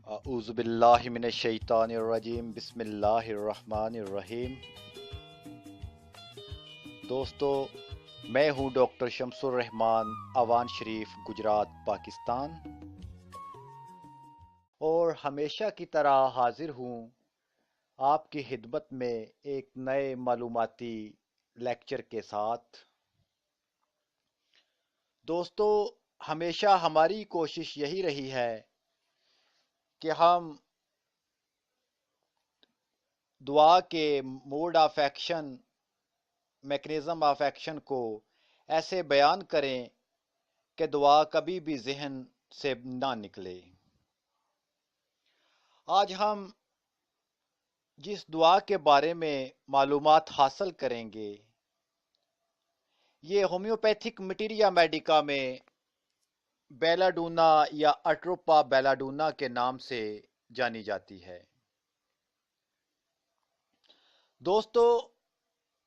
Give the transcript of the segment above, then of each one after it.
اعوذ باللہ من الشیطان الرجیم بسم اللہ الرحمن الرحیم۔ دوستو، میں ہوں ڈاکٹر شمس الرحمان، اوان شریف، گجرات، پاکستان، اور ہمیشہ کی طرح حاضر ہوں آپ کی خدمت میں ایک نئے معلوماتی لیکچر کے ساتھ۔ دوستو، ہمیشہ ہماری کوشش یہی رہی ہے کہ ہم دعا کے mode of action, mechanism of action کو ایسے بیان کریں کہ دعا کبھی بھی ذہن سے نہ نکلے۔ آج ہم جس دعا کے بارے میں معلومات حاصل کریں گے یہ ہومیوپیتھک مٹیریا میڈیکا میں بیلاڈونا یا اٹروپا بیلاڈونا کے نام سے جانی جاتی ہے۔ دوستو،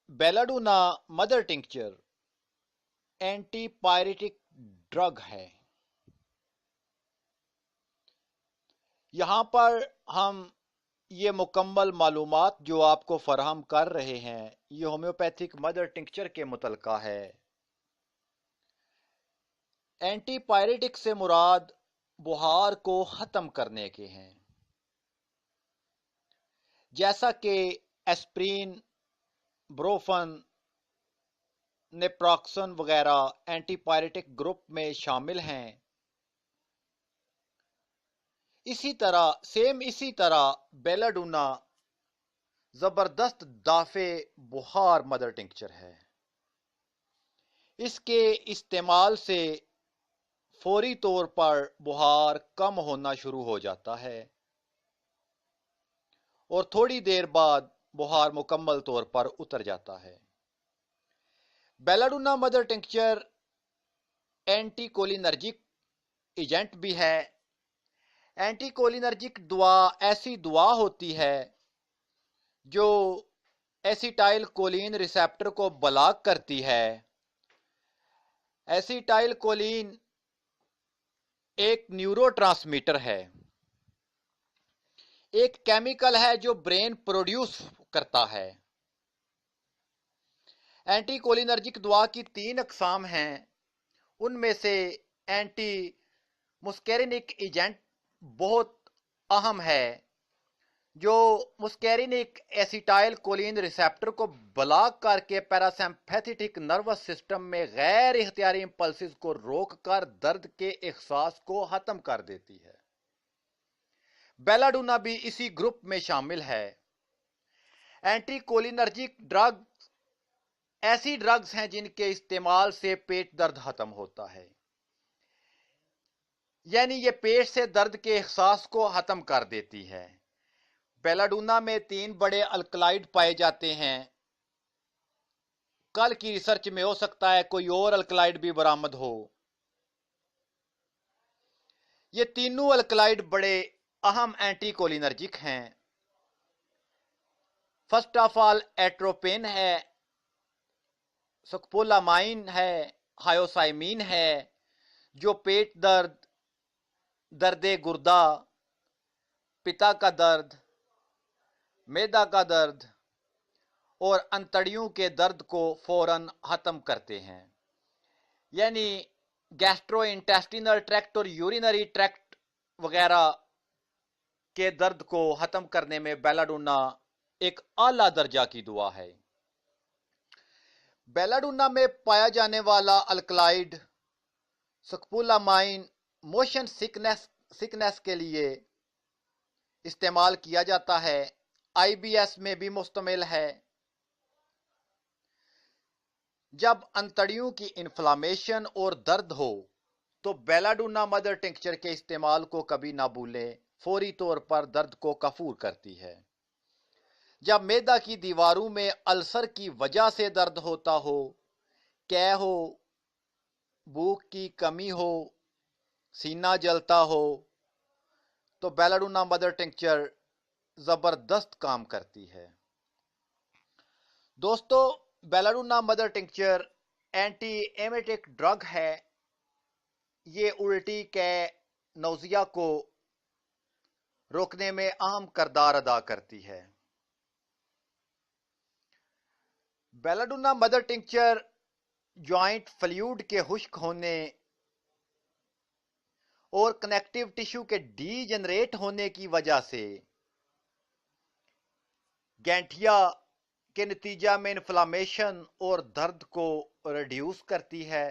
بیلاڈونا مدر ٹنکچر اینٹی پائریٹک ڈرگ ہے۔ یہاں پر ہم یہ مکمل معلومات جو آپ کو فراہم کر رہے ہیں یہ ہومیوپیتھک مدر ٹنکچر کے متعلقہ ہے۔ اینٹی پائریٹک سے مراد بخار کو ختم کرنے کے ہیں، جیسا کہ ایسپرین، بروفن، نیپراکسن وغیرہ اینٹی پائریٹک گروپ میں شامل ہیں۔ اسی طرح بیلاڈونا زبردست دافع بخار مدر ٹنکچر ہے۔ اس کے استعمال سے فوری طور پر بخار کم ہونا شروع ہو جاتا ہے اور تھوڑی دیر بعد بخار مکمل طور پر اتر جاتا ہے۔ بیلاڈونا mother tincture anti cholinergic agent بھی ہے۔ اینٹی کولینرجک دوا ایسی دوا ہوتی ہے جو ایسیٹائل کولین ریسیپٹر کو بلاک کرتی ہے۔ ایسیٹائل کولین ایک نیورو ٹرانسمیٹر ہے، ایک کیمیکل ہے جو برین پروڈیوس کرتا ہے۔ اینٹی کولینرجک دوا کی 3 اقسام ہیں۔ ان میں سے اینٹی مسکیرینک ایجنٹ بہت اہم ہے جو مسکیرینک ایسیٹائل کولین ریسیپٹر کو بلاک کر کے پیراسمپیتھیٹک نروس سسٹم میں غیر اختیاری امپلسز کو روک کر درد کے احساس کو ختم کر دیتی ہے۔ بیلاڈونا بھی اسی گروپ میں شامل ہے۔ اینٹی کولینرجک ڈرگ ایسی ڈرگز ہیں جن کے استعمال سے پیٹ درد ختم ہوتا ہے، یعنی یہ پیٹ سے درد کے احساس کو ختم کر دیتی ہے۔ بیلاڈونا میں 3 بڑے الکلائیڈ پائے جاتے ہیں۔ کل کی ریسرچ میں ہو سکتا ہے کوئی اور الکلائیڈ بھی برآمد ہو۔ یہ تینوں الکلائیڈ بڑے اہم اینٹی کولینرجک ہیں۔ فرسٹ آف آل ایٹروپین ہے، سکپولامائن ہے، ہائیوسائمین ہے، جو پیٹ درد، درد گردہ، پتا کا درد، معدہ کا درد اور انتڑیوں کے درد کو فوراً ختم کرتے ہیں۔ یعنی گیسٹرو انٹیسٹینل ٹریکٹ اور یورینری ٹریکٹ وغیرہ کے درد کو ختم کرنے میں بیلاڈونا ایک اعلیٰ درجہ کی دوا ہے۔ بیلاڈونا میں پایا جانے والا الکلائیڈ سکپولامائن موشن سکنس کے لیے استعمال کیا جاتا ہے۔ آئی بی ایس میں بھی مشتمل ہے۔ جب انتڑیوں کی انفلاممیشن اور درد ہو تو بیلاڈونا مدر ٹنکچر کے استعمال کو کبھی نہ بھولیں، فوری طور پر درد کو کفور کرتی ہے۔ جب معدہ کی دیواروں میں السر کی وجہ سے درد ہوتا ہو، قے ہو، بھوک کی کمی ہو، سینہ جلتا ہو، تو بیلاڈونا مدر ٹنکچر زبردست کام کرتی ہے۔ دوستو، بیلاڈونا مدر ٹنکچر اینٹی ایمیٹک ڈرگ ہے۔ یہ الٹی کے نوزیا کو روکنے میں اہم کردار ادا کرتی ہے۔ بیلاڈونا مدر ٹنکچر جوائنٹ فلوئڈ کے خشک ہونے اور کنیکٹیو ٹیشو کے ڈی جنریٹ ہونے کی وجہ سے گینٹھیا کے نتیجہ میں انفلاممیشن اور درد کو ریڈیوس کرتی ہے۔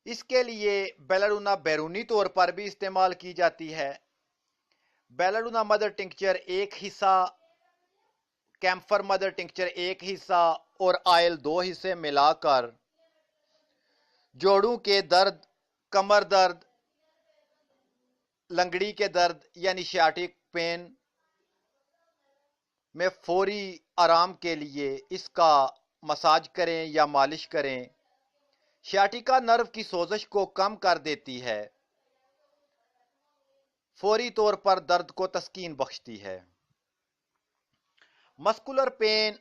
اس کے لیے بیلاڈونا بیرونی طور پر بھی استعمال کی جاتی ہے۔ بیلاڈونا مدر ٹنکچر ایک حصہ، کیمفر مدر ٹنکچر ایک حصہ اور آئل 2 حصے ملا کر جوڑوں کے درد، کمر درد، لنگڑی کے درد یعنی شیاٹک پین میں فوری آرام کے لیے اس کا مساج کریں یا مالش کریں۔ شیاٹیکا نرو کی سوزش کو کم کر دیتی ہے، فوری طور پر درد کو تسکین بخشتی ہے۔ مسکولر پین،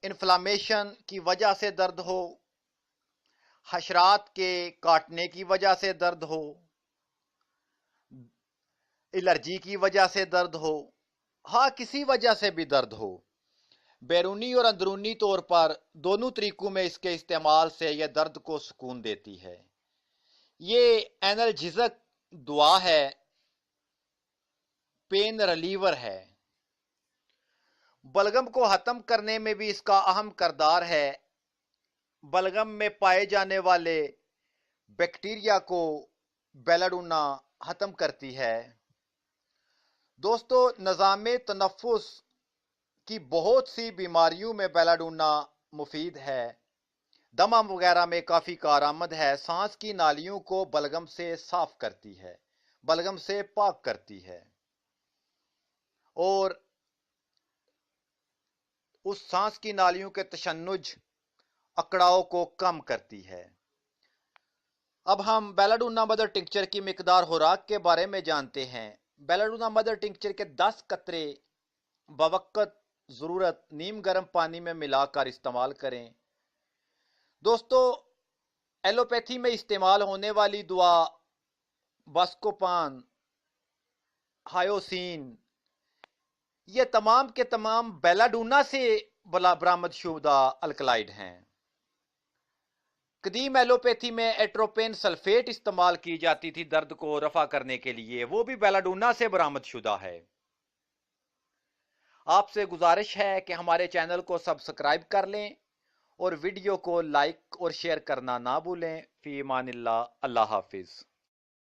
انفلاممیشن کی وجہ سے درد ہو، حشرات کے کاٹنے کی وجہ سے درد ہو، الرجی کی وجہ سے درد ہو، ہاں کسی وجہ سے بھی درد ہو، بیرونی اور اندرونی طور پر دونوں طریقوں میں اس کے استعمال سے یہ درد کو سکون دیتی ہے۔ یہ اینالجیزک دوا ہے، پین ریلیور ہے۔ بلغم کو ختم کرنے میں بھی اس کا اہم کردار ہے۔ بلغم میں پائے جانے والے بیکٹیریا کو بیلاڈونا ختم کرتی ہے۔ دوستو، نظام تنفس کی بہت سی بیماریوں میں بیلاڈونا مفید ہے۔ دمہ وغیرہ میں کافی کارآمد ہے۔ سانس کی نالیوں کو بلغم سے صاف کرتی ہے، بلغم سے پاک کرتی ہے اور اس سانس کی نالیوں کے تشنج، اکڑاؤ کو کم کرتی ہے۔ اب ہم بیلاڈونا مدر ٹنکچر کی مقدار خوراک کے بارے میں جانتے ہیں۔ بیلاڈونا مدر ٹنکچر کے 10 قطرے بوقت ضرورت نیم گرم پانی میں ملا کر استعمال کریں۔ دوستو، ایلوپیتھی میں استعمال ہونے والی دوا باسکوپان، ہائیوسین، یہ تمام کے تمام بیلاڈونا سے برآمد شدہ الکلائڈ ہیں۔ قدیم ایلوپیتھی میں ایٹروپین سلفیٹ استعمال کی جاتی تھی درد کو رفع کرنے کے لیے، وہ بھی بیلاڈونا سے برآمد شدہ ہے۔ آپ سے گزارش ہے کہ ہمارے چینل کو سبسکرائب کر لیں اور ویڈیو کو لائک اور شیئر کرنا نہ بھولیں۔ فی امان اللہ، اللہ حافظ۔